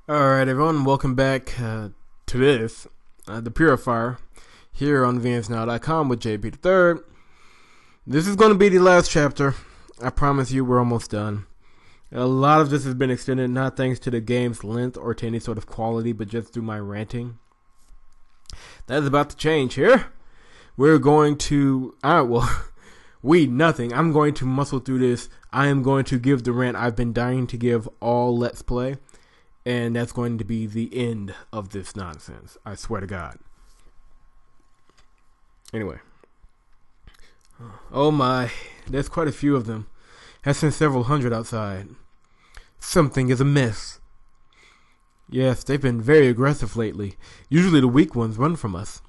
Alright everyone, welcome back to this, the Purifier, here on VNsNow.com with JP the Third. This is going to be the last chapter. I promise you we're almost done. A lot of this has been extended, not thanks to the game's length or to any sort of quality, but just through my ranting. That is about to change here. We're going to, I'm going to muscle through this. I am going to give the rant I've been dying to give all Let's Play. And that's going to be the end of this nonsense. I swear to God. Anyway. Oh my. There's quite a few of them. Has seen several hundred outside. Something is amiss. Yes, they've been very aggressive lately. Usually the weak ones run from us.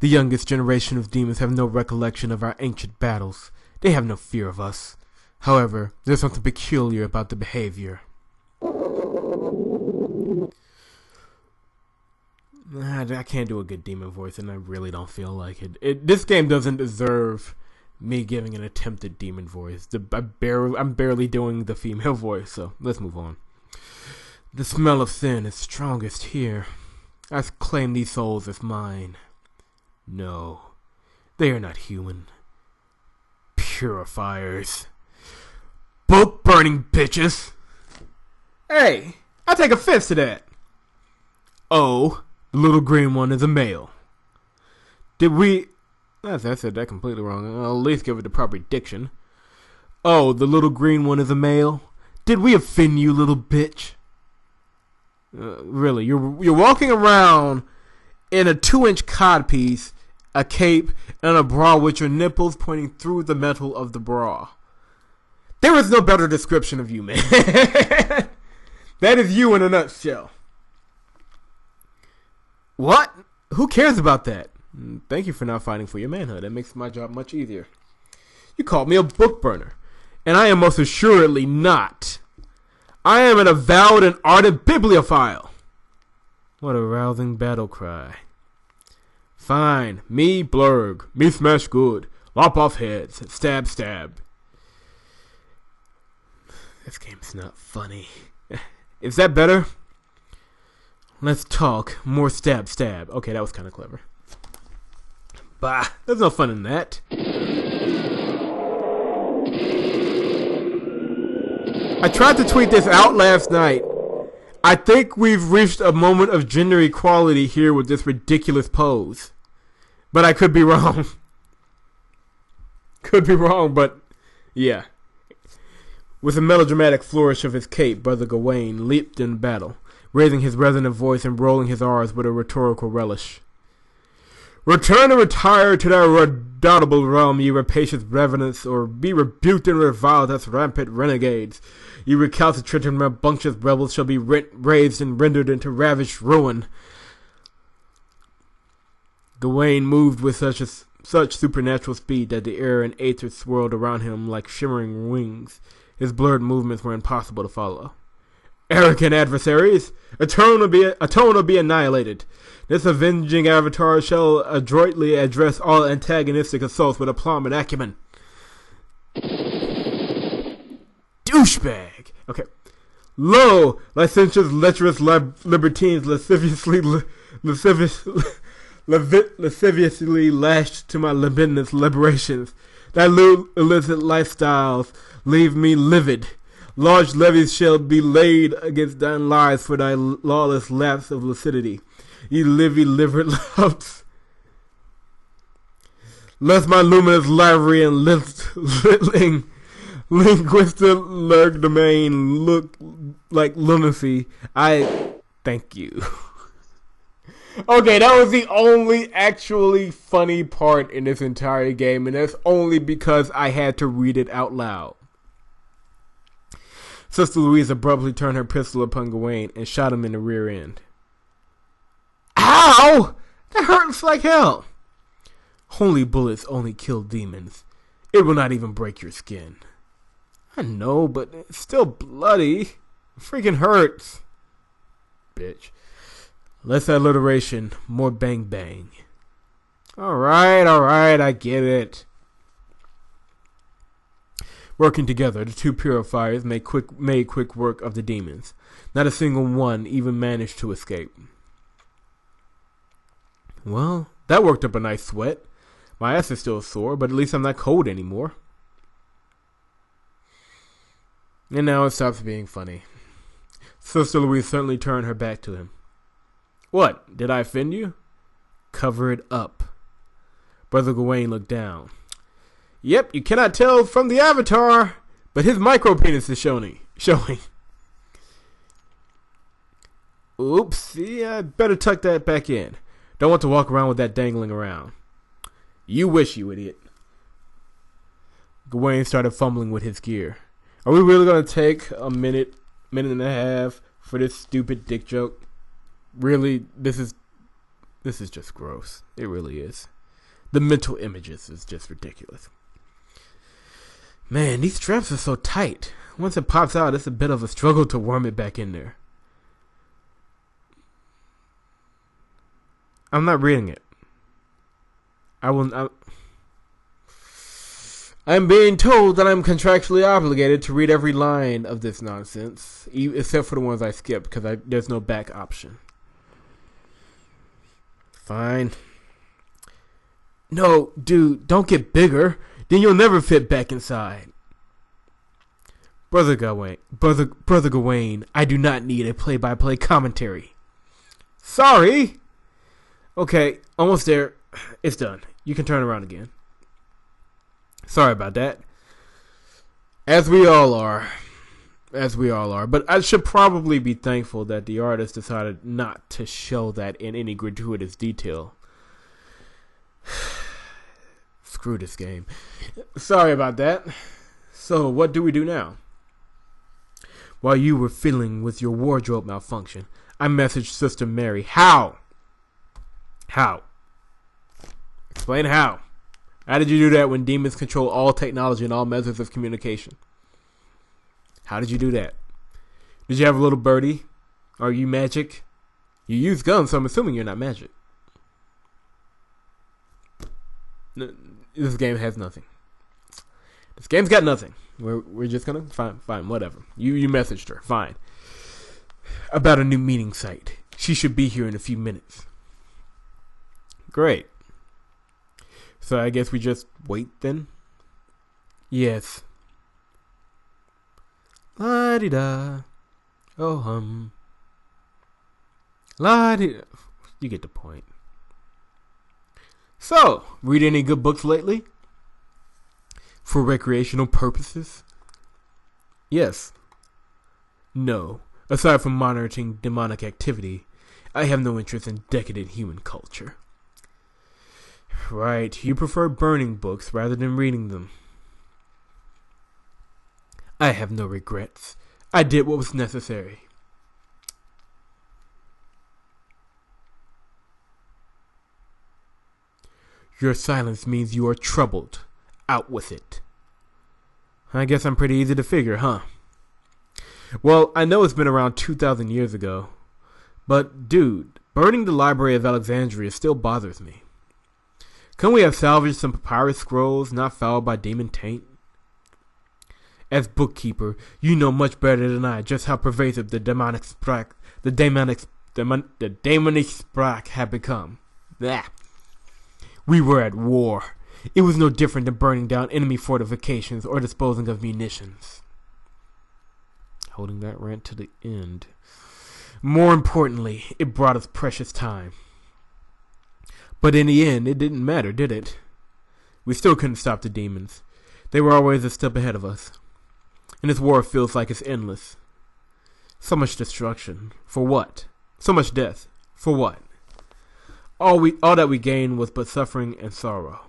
The youngest generation of demons have no recollection of our ancient battles. They have no fear of us. However, there's something peculiar about the behavior. I can't do a good demon voice, and I really don't feel like it. This game doesn't deserve me giving an attempted demon voice. I'm barely doing the female voice, so let's move on. The smell of sin is strongest here. I claim these souls as mine. No, they are not human. Purifiers. Book-burning bitches. Hey, I take offense to that. Oh, the little green one is a male. Did we... I said that completely wrong. I'll at least give it the proper diction. Oh, the little green one is a male. Did we offend you, little bitch? Really, you're walking around in a 2-inch codpiece, a cape, and a bra with your nipples pointing through the metal of the bra. There is no better description of you, man. That is you in a nutshell. What? Who cares about that? Thank you for not fighting for your manhood. That makes my job much easier. You called me a book burner, and I am most assuredly not. I am an avowed and ardent bibliophile. What a rousing battle cry. Fine. Me blurg. Me smash good. Lop off heads. Stab stab. This game's not funny. Is that better? Let's talk. More stab stab. Okay, that was kind of clever. Bah, there's no fun in that. I tried to tweet this out last night. I think we've reached a moment of gender equality here with this ridiculous pose. But I could be wrong. Could be wrong, but yeah. With a melodramatic flourish of his cape, Brother Gawain leaped in battle, raising his resonant voice and rolling his R's with a rhetorical relish. Return and retire to that redoubtable realm, ye rapacious revenants, or be rebuked and reviled as rampant renegades. Ye recalcitrant and rambunctious rebels shall be raised and rendered into ravished ruin. Gawain moved with such supernatural speed that the air and aether swirled around him like shimmering wings. His blurred movements were impossible to follow. Arrogant adversaries! A tone will be annihilated. This avenging avatar shall adroitly address all antagonistic assaults with aplomb and acumen. Douchebag! Okay. Lo! Licentious, lecherous libertines lasciviously lashed to my libidinous liberations. Thy lewd illicit lifestyles leave me livid. Large levies shall be laid against thine lies for thy lawless lapse of lucidity. Ye livy-livered lumps. Lest my luminous livery and linguistic legerdemain look like lunacy, I thank you. Okay, that was the only actually funny part in this entire game, and that's only because I had to read it out loud. Sister Louise abruptly turned her pistol upon Gawain and shot him in the rear end. Ow! That hurts like hell! Holy bullets only kill demons. It will not even break your skin. I know, but it's still bloody. It freaking hurts. Bitch. Less alliteration, more bang bang. Alright, I get it. Working together, the two purifiers made quick work of the demons. Not a single one even managed to escape. Well, that worked up a nice sweat. My ass is still sore, but at least I'm not cold anymore. And now it stops being funny. Sister Louise certainly turned her back to him. What? Did I offend you? Cover it up. Brother Gawain looked down. Yep, you cannot tell from the avatar, but his micro penis is showing. Oops, yeah, I better tuck that back in. Don't want to walk around with that dangling around. You wish, you idiot. Gawain started fumbling with his gear. Are we really going to take a minute and a half for this stupid dick joke? Really, this is just gross. It really is. The mental images is just ridiculous. Man, these straps are so tight. Once it pops out, it's a bit of a struggle to worm it back in there. I'm not reading it. I'm being told that I'm contractually obligated to read every line of this nonsense, except for the ones I skip, because there's no back option. Fine. No, dude, don't get bigger. Then you'll never fit back inside. Brother Gawain, I do not need a play-by-play commentary. Sorry. Okay, almost there. It's done. You can turn around again. Sorry about that. As we all are. But I should probably be thankful that the artist decided not to show that in any gratuitous detail. Screw this game. Sorry about that. So, what do we do now? While you were fiddling with your wardrobe malfunction, I messaged Sister Mary. How? Explain how. How did you do that when demons control all technology and all methods of communication? How did you do that? Did you have a little birdie? Are you magic? You use guns, so I'm assuming you're not magic. This game has nothing. This game's got nothing. We're just gonna fine, whatever. You messaged her, fine. About a new meeting site. She should be here in a few minutes. Great. So I guess we just wait then? Yes. La-di-da. Oh, La-di-da. You get the point. So, read any good books lately? For recreational purposes? Yes. No. Aside from monitoring demonic activity, I have no interest in decadent human culture. Right, you prefer burning books rather than reading them. I have no regrets. I did what was necessary. Your silence means you are troubled. Out with it. I guess I'm pretty easy to figure, huh? Well, I know it's been around 2,000 years ago, but dude, burning the Library of Alexandria still bothers me. Couldn't we have salvaged some papyrus scrolls not fouled by demon taint? As bookkeeper, you know much better than I just how pervasive the demonic sprach had become. Blah. We were at war. It was no different than burning down enemy fortifications or disposing of munitions. Holding that rant to the end. More importantly, it brought us precious time. But in the end, it didn't matter, did it? We still couldn't stop the demons. They were always a step ahead of us. And this war feels like it's endless. So much destruction. For what? So much death. For what? All that we gained was but suffering and sorrow.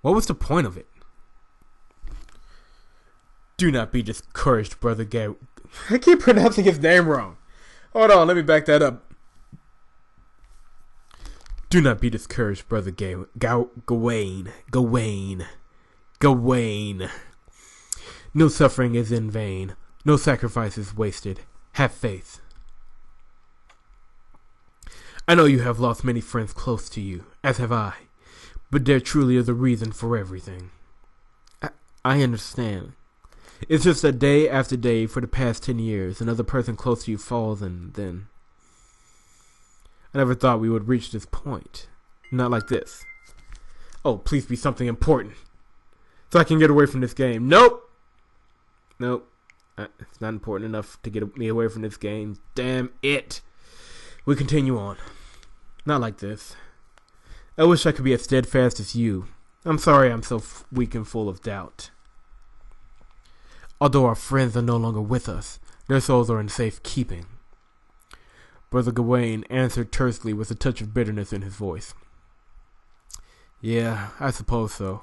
What was the point of it? Do not be discouraged, Brother Gay. I keep pronouncing his name wrong. Hold on, let me back that up. Do not be discouraged, Brother Gawain. No suffering is in vain. No sacrifice is wasted. Have faith. I know you have lost many friends close to you, as have I. But there truly is a reason for everything. I understand. It's just that day after day for the past 10 years, another person close to you falls, and then... I never thought we would reach this point. Not like this. Oh, please be something important. So I can get away from this game. Nope! Nope. It's not important enough to get me away from this game. Damn it! We continue on. Not like this. I wish I could be as steadfast as you. I'm sorry I'm so weak and full of doubt. Although our friends are no longer with us, their souls are in safe keeping. Brother Gawain answered tersely with a touch of bitterness in his voice. Yeah, I suppose so.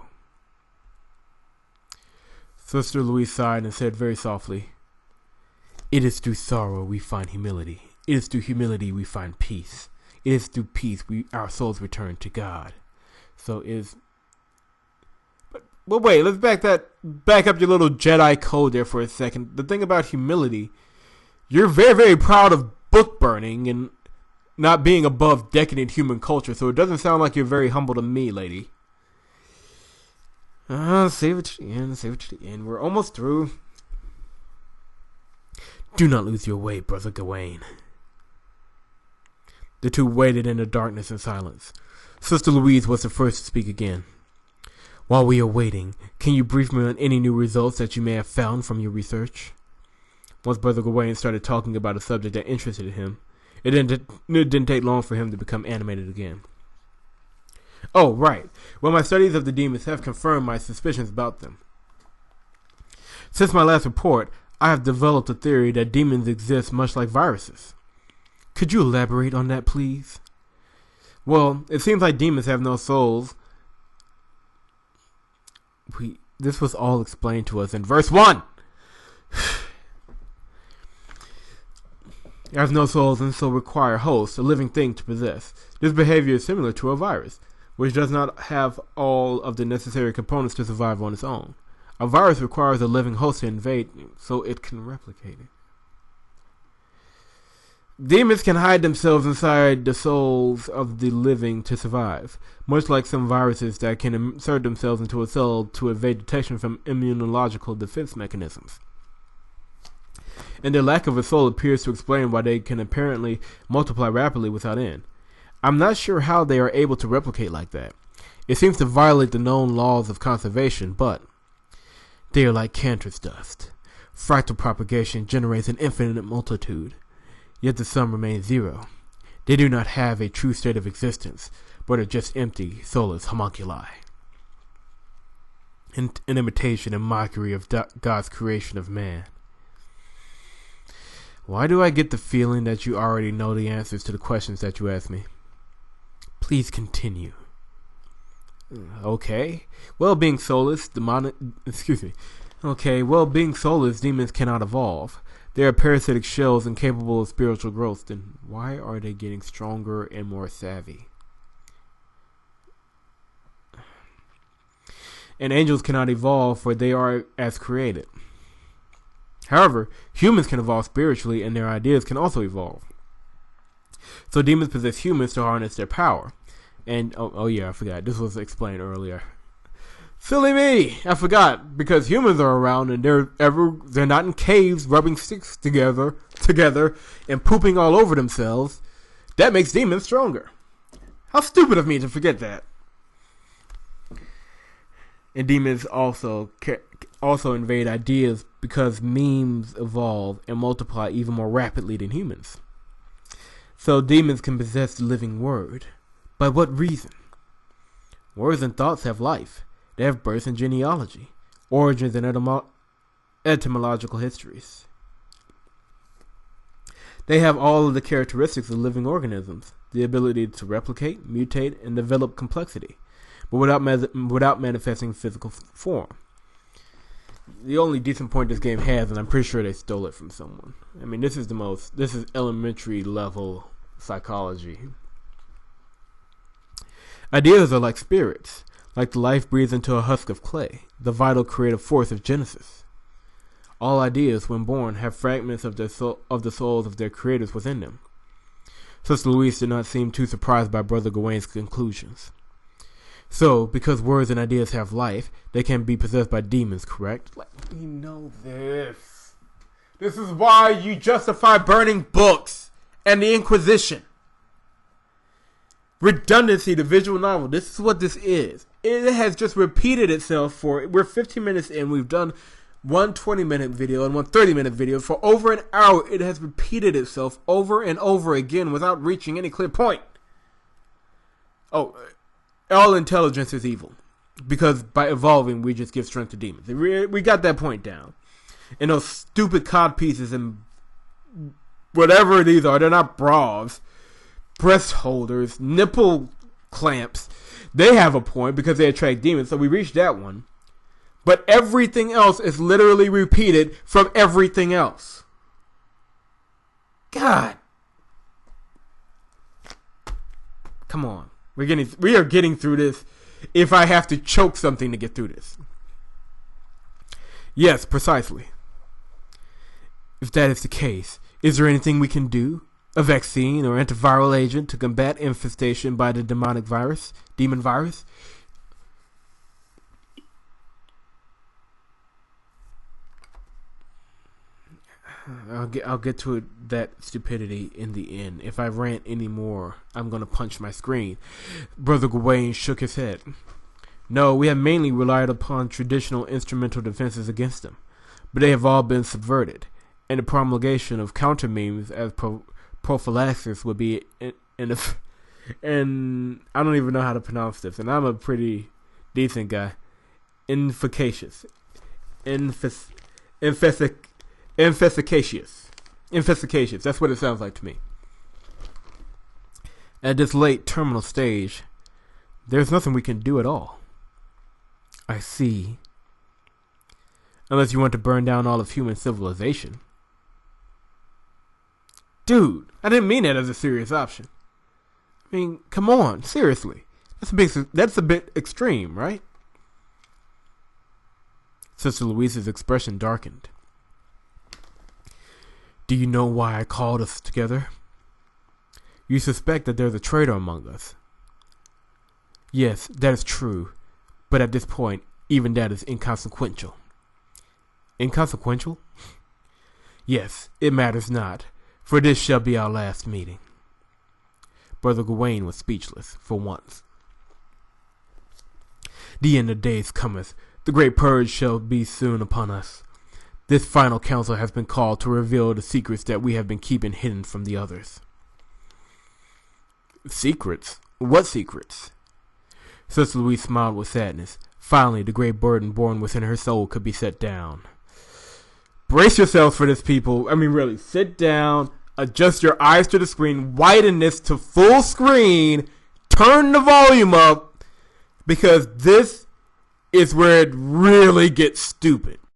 Sister Louise sighed and said very softly, It is through sorrow we find humility. It is through humility we find peace. It is through peace our souls return to God. So is... But wait, let's back up your little Jedi code there for a second. The thing about humility, you're very, very proud of book burning and not being above decadent human culture, so it doesn't sound like you're very humble to me, lady. Save it to the end. We're almost through. Do not lose your way, Brother Gawain. The two waited in the darkness and silence. Sister Louise was the first to speak again. While we are waiting, can you brief me on any new results that you may have found from your research? Once Brother Gawain started talking about a subject that interested him, it didn't take long for him to become animated again. Oh, right. Well, my studies of the demons have confirmed my suspicions about them. Since my last report, I have developed a theory that demons exist much like viruses. Could you elaborate on that, please? Well, it seems like demons have no souls. This was all explained to us in verse 1. They have no souls and so require hosts, a living thing, to possess. This behavior is similar to a virus, which does not have all of the necessary components to survive on its own. A virus requires a living host to invade so it can replicate it. Demons can hide themselves inside the souls of the living to survive, much like some viruses that can insert themselves into a cell to evade detection from immunological defense mechanisms. And their lack of a soul appears to explain why they can apparently multiply rapidly without end. I'm not sure how they are able to replicate like that. It seems to violate the known laws of conservation, but they are like cancerous dust. Fractal propagation generates an infinite multitude, yet the sum remains zero. They do not have a true state of existence, but are just empty, soulless homunculi. An imitation and mockery of God's creation of man. Why do I get the feeling that you already know the answers to the questions that you asked me? Please continue. Okay. Being soulless, being soulless, demons cannot evolve. They are parasitic shells incapable of spiritual growth. Then why are they getting stronger and more savvy? And angels cannot evolve, for they are as created. However, humans can evolve spiritually, and their ideas can also evolve. So demons possess humans to harness their power. And, I forgot. This was explained earlier. Silly me! I forgot. Because humans are around, and they're not in caves rubbing sticks together and pooping all over themselves. That makes demons stronger. How stupid of me to forget that. And demons also invade ideas because memes evolve and multiply even more rapidly than humans. So demons can possess the living word. By what reason? Words and thoughts have life. They have birth and genealogy, origins and etymological histories. They have all of the characteristics of living organisms, the ability to replicate, mutate, and develop complexity, but without manifesting physical form. The only decent point this game has, and I'm pretty sure they stole it from someone. I mean, this is elementary level psychology. Ideas are like spirits, like the life breathes into a husk of clay, the vital creative force of Genesis. All ideas, when born, have fragments of the souls of their creators within them. Sister Louise did not seem too surprised by Brother Gawain's conclusions. So, because words and ideas have life, they can be possessed by demons, correct? We know this. This is why you justify burning books and the Inquisition. Redundancy, the visual novel. This is what this is. It has just repeated itself we're 15 minutes in. We've done one 20-minute video and one 30-minute video. For over an hour, it has repeated itself over and over again without reaching any clear point. Oh, all intelligence is evil. Because by evolving, we just give strength to demons. We got that point down. And those stupid cod pieces and whatever these are, they're not bras, breast holders, nipple clamps. They have a point because they attract demons, so we reached that one. But everything else is literally repeated from everything else. God. Come on. We are getting through this if I have to choke something to get through this. Yes, precisely. If that is the case, is there anything we can do? A vaccine or antiviral agent to combat infestation by the demon virus? I'll get to that stupidity in the end. If I rant anymore, I'm gonna punch my screen. Brother Gawain shook his head. No, we have mainly relied upon traditional instrumental defenses against them, but they have all been subverted, and the promulgation of counter memes as prophylaxis would be and I don't even know how to pronounce this, and I'm a pretty decent guy. Infectious. Infesticacious. That's what it sounds like to me. At this late terminal stage, there's nothing we can do at all. I see. Unless you want to burn down all of human civilization. Dude, I didn't mean that as a serious option. I mean, come on, seriously. That's a bit extreme, right? Sister Louise's expression darkened. Do you know why I called us together? You suspect that there's a traitor among us. Yes, that is true, but at this point, even that is inconsequential. Inconsequential? Yes, it matters not, for this shall be our last meeting. Brother Gawain was speechless, for once. The end of days cometh. The great purge shall be soon upon us. This final council has been called to reveal the secrets that we have been keeping hidden from the others. Secrets? What secrets? Sister Louise smiled with sadness. Finally, the great burden born within her soul could be set down. Brace yourselves for this, people. I mean, really, sit down, adjust your eyes to the screen, widen this to full screen, turn the volume up, because this is where it really gets stupid.